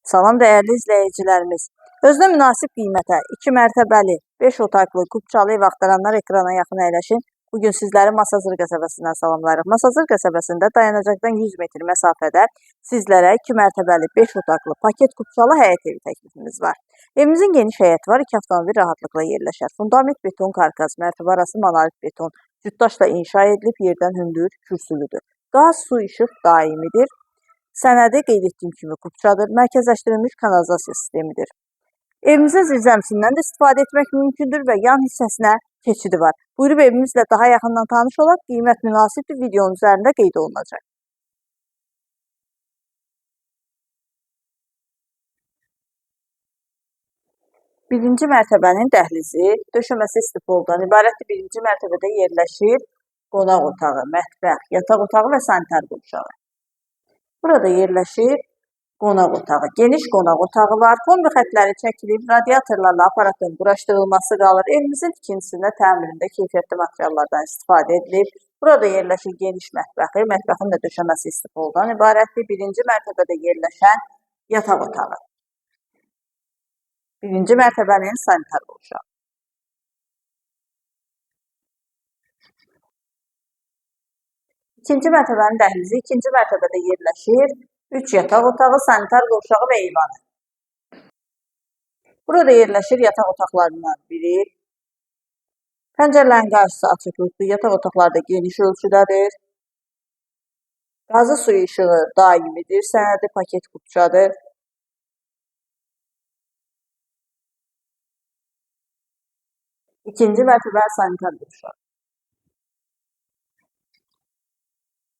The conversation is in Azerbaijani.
Salam dəyərli izləyicilərimiz. Özünə münasib qiymətə 2 mərtəbəli 5 otaqlı Kupçalı ev axtaranlar ekrana yaxın əyləşin. Bugün sizləri Masazır qəsəbəsindən salamlayırıq. Masazır qəsəbəsində dayanacaqdan 100 metr məsafədə sizlərə 2 mərtəbəli 5 otaqlı paket Kupçalı həyət evi təklifimiz var. Evimizin geniş həyəti var, 2 avtomobil rahatlıqla yerləşər. Fundament beton karkas, mərtəbə arası monolit beton, cütdaşla inşa edilib, yerdən hündür, kürsülüdür. Qaz, su, işıq daimidir. Sənədi qeyd etdiyim kimi Kupçadır, mərkəzləşdirilmiş kanalizasiya sistemidir. Evimizə zirzəmisindən də istifadə etmək mümkündür və yan hissəsinə keçidi var. Buyurub evimizlə daha yaxından tanış olaq, qiymət münasibdir, videonun üzərində qeyd olunacaq. Birinci mərtəbənin dəhlizi döşəməsi istipoldan ibarətdir. Birinci mərtəbədə yerləşir qonaq otağı, mətbəx, yataq otağı və sanitar qurşağı. Burada yerləşir qonaq otağı, geniş qonaq otağı var, kombi xətləri çəkilib, radiatorlarla aparatın quraşdırılması qalır. Evimizin tikintisində, təmirində keyfiyyətli materiallardan istifadə edilib. Burada yerləşir geniş mətbəxi, mətbəxin də döşəməsi istipoldan ibarətdir. Birinci mərtəbədə yerləşən yataq otağı. Birinci mərtəbənin sanitar qurşağı. İkinci mərtəbənin dəhlizi, ikinci mərtəbədə yerləşir 3 yataq otağı, sanitar qurşağı və eyvanı. Burada yerləşir yataq otaqlarından biri. Pəncərələrin qarşısı açıqlıqdır, yataq otaqları da geniş ölçüdədir. Qazı, suyu, işığı daimidir, sənədi paket Kupçadır. İkinci mərtəbə sanitar qurşağı.